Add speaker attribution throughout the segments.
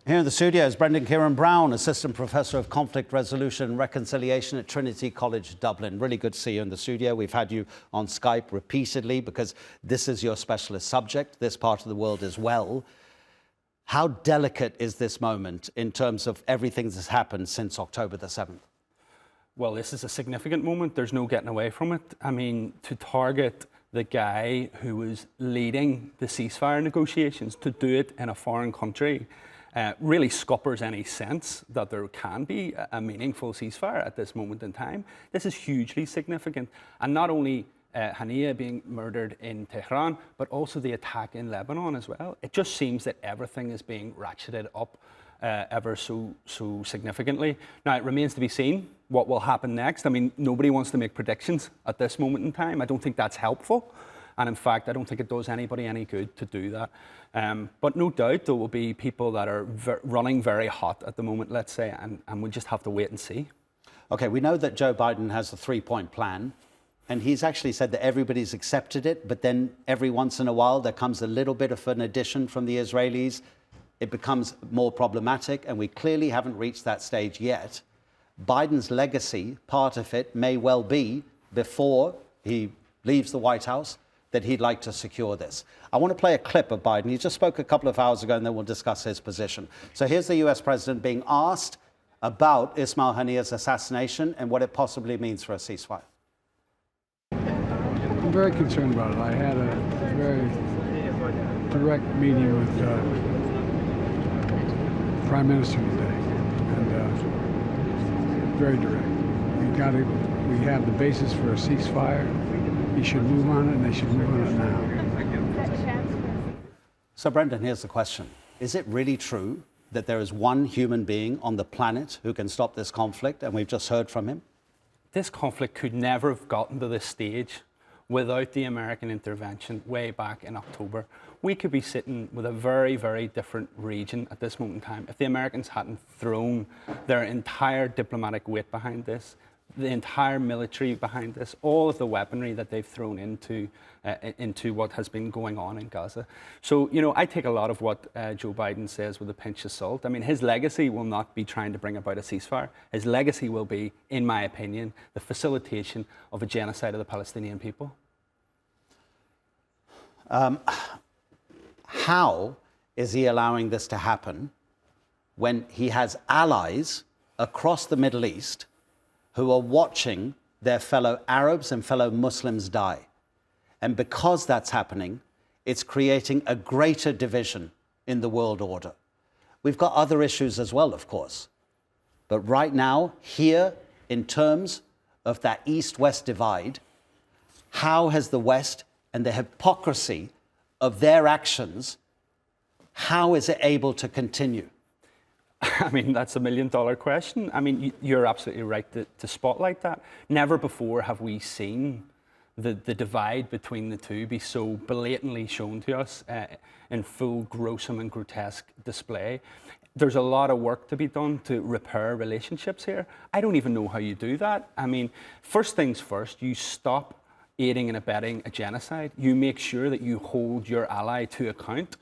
Speaker 1: Here in the studio is Ciarán Browne, Assistant Professor of Conflict Resolution and Reconciliation at Trinity College, Dublin. Really good to see you in the studio. We've had you on Skype repeatedly because this is your specialist subject, this part of the world as well. How delicate is this moment in terms of everything that's happened since October the 7th?
Speaker 2: Well, this is a significant moment. There's no getting away from it. I mean, to target the guy who was leading the ceasefire negotiations, to do it in a foreign country, really scuppers any sense that there can be a meaningful ceasefire at this moment in time. This is hugely significant. And not only Haniyeh being murdered in Tehran, but also the attack in Lebanon as well. It just seems that everything is being ratcheted up ever so significantly. Now, it remains to be seen what will happen next. I mean, nobody wants to make predictions at this moment in time. I don't think that's helpful. And in fact, I don't think it does anybody any good to do that. But no doubt there will be people that are running very hot at the moment, let's say, and we just have to wait and see.
Speaker 1: Okay, we know that Joe Biden has a three-point plan, and he's actually said that everybody's accepted it, but then every once in a while there comes a little bit of an addition from the Israelis. It becomes more problematic, and we clearly haven't reached that stage yet. Biden's legacy, part of it may well be, before he leaves the White House, that he'd like to secure this. I want to play a clip of Biden. He just spoke a couple of hours ago, and then we'll discuss his position. So here's the US president being asked about Ismail Haniyeh's assassination and what it possibly means for a ceasefire.
Speaker 3: I'm very concerned about it. I had a very direct meeting with the Prime Minister today, and very direct. We have the basis for a ceasefire. He should move on it, and they should move on it now.
Speaker 1: So, Brendan, here's the question. Is it really true that there is one human being on the planet who can stop this conflict, and we've just heard from him?
Speaker 2: This conflict could never have gotten to this stage without the American intervention way back in October. We could be sitting with a very, very different region at this moment in time if the Americans hadn't thrown their entire diplomatic weight behind this, the entire military behind this, all of the weaponry that they've thrown into what has been going on in Gaza. So, you know, I take a lot of what Joe Biden says with a pinch of salt. I mean, his legacy will not be trying to bring about a ceasefire. His legacy will be, in my opinion, the facilitation of a genocide of the Palestinian people.
Speaker 1: How is he allowing this to happen when he has allies across the Middle East who are watching their fellow Arabs and fellow Muslims die? And because that's happening, it's creating a greater division in the world order. We've got other issues as well, of course. But right now, here, in terms of that East-West divide, how has the West and the hypocrisy of their actions, how is it able to continue?
Speaker 2: I mean, that's $1 million question. I mean, you're absolutely right to spotlight that. Never before have we seen the divide between the two be so blatantly shown to us in full gruesome and grotesque display. There's a lot of work to be done to repair relationships here. I don't even know how you do that. I mean, first things first, you stop aiding and abetting a genocide. You make sure that you hold your ally to account,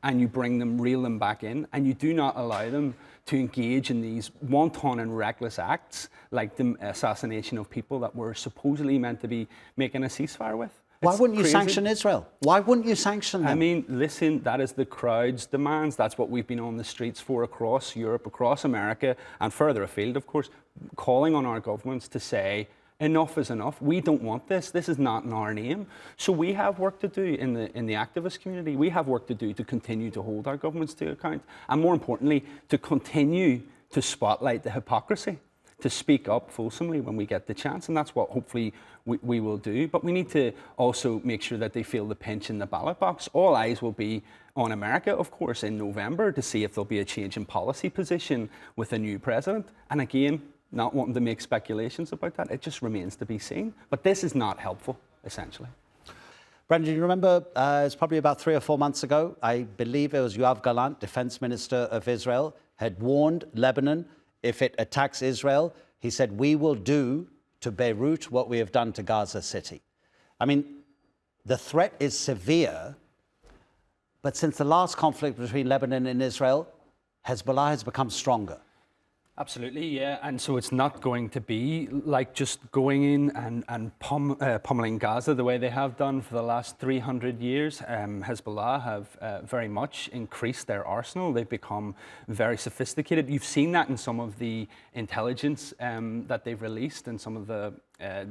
Speaker 2: and you bring them, reel them back in, and you do not allow them to engage in these wanton and reckless acts like the assassination of people that were supposedly meant to be making a ceasefire with.
Speaker 1: Why wouldn't you sanction Israel? Why wouldn't you sanction them?
Speaker 2: I mean, listen, that is the crowd's demands. That's what we've been on the streets for across Europe, across America, and further afield, of course, calling on our governments to say, enough is enough. We don't want this. This is not in our name. So we have work to do in the activist community. We have work to do to continue to hold our governments to account. And more importantly, to continue to spotlight the hypocrisy, to speak up fulsomely when we get the chance. And that's what hopefully we will do. But we need to also make sure that they feel the pinch in the ballot box. All eyes will be on America, of course, in November to see if there'll be a change in policy position with a new president. And again, not wanting to make speculations about that. It just remains to be seen. But this is not helpful, essentially.
Speaker 1: Brendan, you remember it's probably about 3 or 4 months ago, I believe it was Yoav Gallant, Defense Minister of Israel, had warned Lebanon if it attacks Israel, he said, we will do to Beirut what we have done to Gaza City. I mean, the threat is severe, but since the last conflict between Lebanon and Israel, Hezbollah has become stronger.
Speaker 2: Absolutely, yeah. And so it's not going to be like just going in and pummeling Gaza the way they have done for the last 300 years. Hezbollah have very much increased their arsenal. They've become very sophisticated. You've seen that in some of the intelligence that they've released and some of the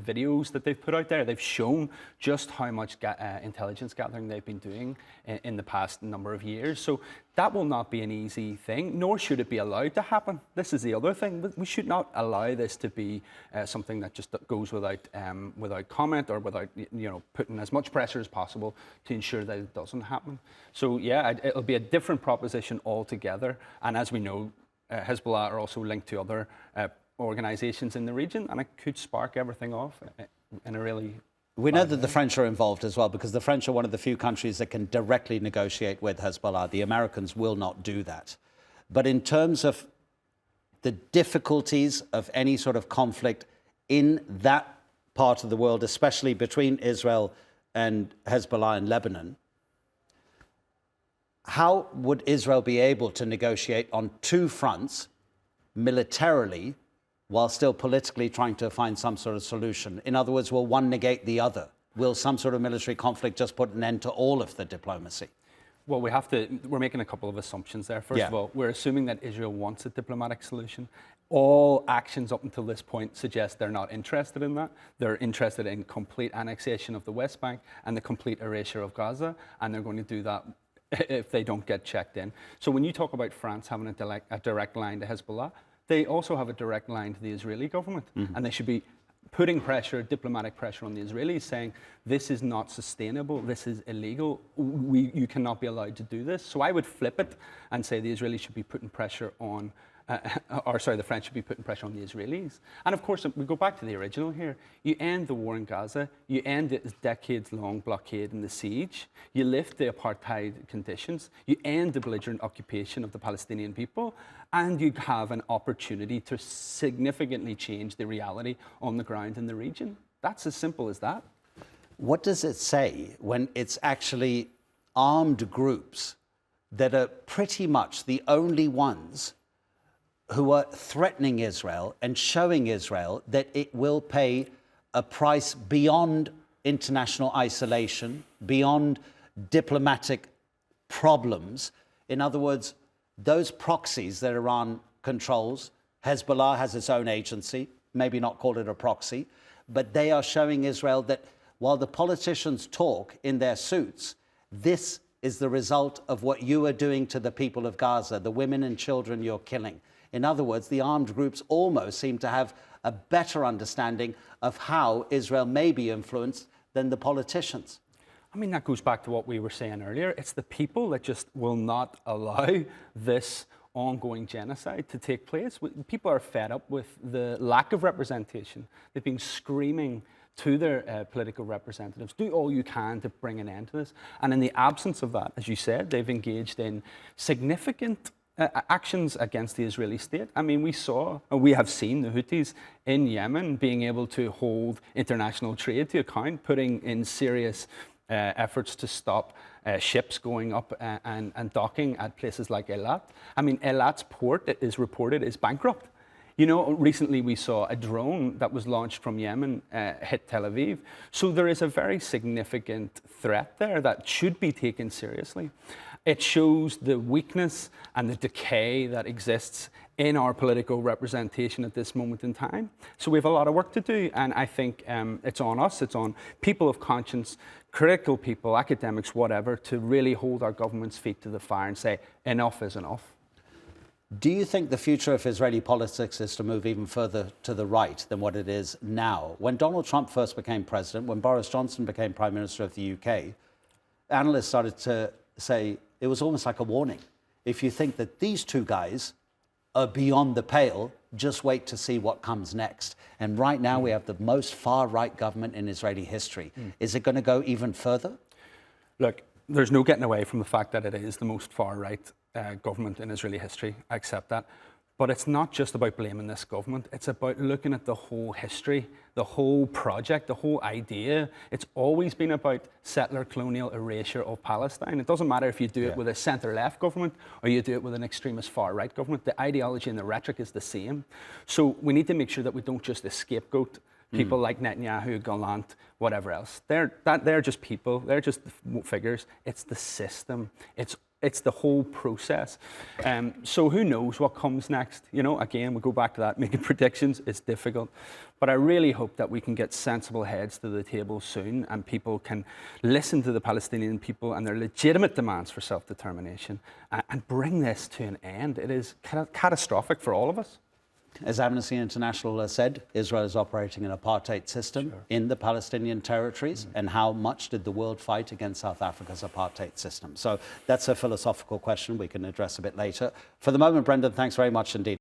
Speaker 2: videos that they've put out there. They've shown just how much intelligence gathering they've been doing in the past number of years. So that will not be an easy thing, nor should it be allowed to happen. This is the other thing. We should not allow this to be something that just goes without comment or without putting as much pressure as possible to ensure that it doesn't happen. So yeah, it'll be a different proposition altogether. And as we know, Hezbollah are also linked to other organisations in the region, and it could spark everything off in a really...
Speaker 1: We know that the French are involved as well, because the French are one of the few countries that can directly negotiate with Hezbollah. The Americans will not do that. But in terms of the difficulties of any sort of conflict in that part of the world, especially between Israel and Hezbollah in Lebanon, how would Israel be able to negotiate on two fronts militarily while still politically trying to find some sort of solution? In other words, will one negate the other? Will some sort of military conflict just put an end to all of the diplomacy?
Speaker 2: Well, we're making a couple of assumptions there. First of all, we're assuming that Israel wants a diplomatic solution. All actions up until this point suggest they're not interested in that. They're interested in complete annexation of the West Bank and the complete erasure of Gaza, and they're going to do that if they don't get checked in. So when you talk about France having a direct line to Hezbollah, they also have a direct line to the Israeli government, and they should be putting pressure, diplomatic pressure on the Israelis, saying this is not sustainable, this is illegal, you cannot be allowed to do this. So I would flip it and say the Israelis should be putting pressure on, the French should be putting pressure on the Israelis. And of course, we go back to the original here. You end the war in Gaza, you end this decades-long blockade and the siege, you lift the apartheid conditions, you end the belligerent occupation of the Palestinian people, and you have an opportunity to significantly change the reality on the ground in the region. That's as simple as that.
Speaker 1: What does it say when it's actually armed groups that are pretty much the only ones who are threatening Israel and showing Israel that it will pay a price beyond international isolation, beyond diplomatic problems? In other words, those proxies that Iran controls, Hezbollah has its own agency, maybe not call it a proxy, but they are showing Israel that while the politicians talk in their suits, this is the result of what you are doing to the people of Gaza, the women and children you're killing. In other words, the armed groups almost seem to have a better understanding of how Israel may be influenced than the politicians.
Speaker 2: I mean, that goes back to what we were saying earlier. It's the people that just will not allow this ongoing genocide to take place. People are fed up with the lack of representation. They've been screaming to their political representatives, do all you can to bring an end to this. And in the absence of that, as you said, they've engaged in significant actions against the Israeli state. I mean, we have seen the Houthis in Yemen being able to hold international trade to account, putting in serious efforts to stop ships going up and docking at places like Eilat. I mean, Eilat's port, it is reported, is bankrupt. You know, recently we saw a drone that was launched from Yemen hit Tel Aviv. So there is a very significant threat there that should be taken seriously. It shows the weakness and the decay that exists in our political representation at this moment in time. So we have a lot of work to do, and I think it's on us, it's on people of conscience, critical people, academics, whatever, to really hold our government's feet to the fire and say, enough is enough.
Speaker 1: Do you think the future of Israeli politics is to move even further to the right than what it is now? When Donald Trump first became president, when Boris Johnson became Prime Minister of the UK, analysts started to say it was almost like a warning. If you think that these two guys are beyond the pale, just wait to see what comes next. And right now we have the most far-right government in Israeli history. Is it going to go even further?
Speaker 2: Look, there's no getting away from the fact that it is the most far-right government in Israeli history. I accept that. But it's not just about blaming this government. It's about looking at the whole history, the whole project, the whole idea. It's always been about settler colonial erasure of Palestine. It doesn't matter if you do it with a centre-left government or you do it with an extremist far-right government. The ideology and the rhetoric is the same. So we need to make sure that we don't just scapegoat people like Netanyahu, Gallant, whatever else. They're just people. They're just figures. It's the system. It's the whole process. So who knows what comes next? You know, again, we go back to that, making predictions is difficult. But I really hope that we can get sensible heads to the table soon and people can listen to the Palestinian people and their legitimate demands for self-determination and bring this to an end. It is catastrophic for all of us.
Speaker 1: As Amnesty International has said, Israel is operating an apartheid system in the Palestinian territories. And how much did the world fight against South Africa's apartheid system? So that's a philosophical question we can address a bit later. For the moment, Brendan, thanks very much indeed.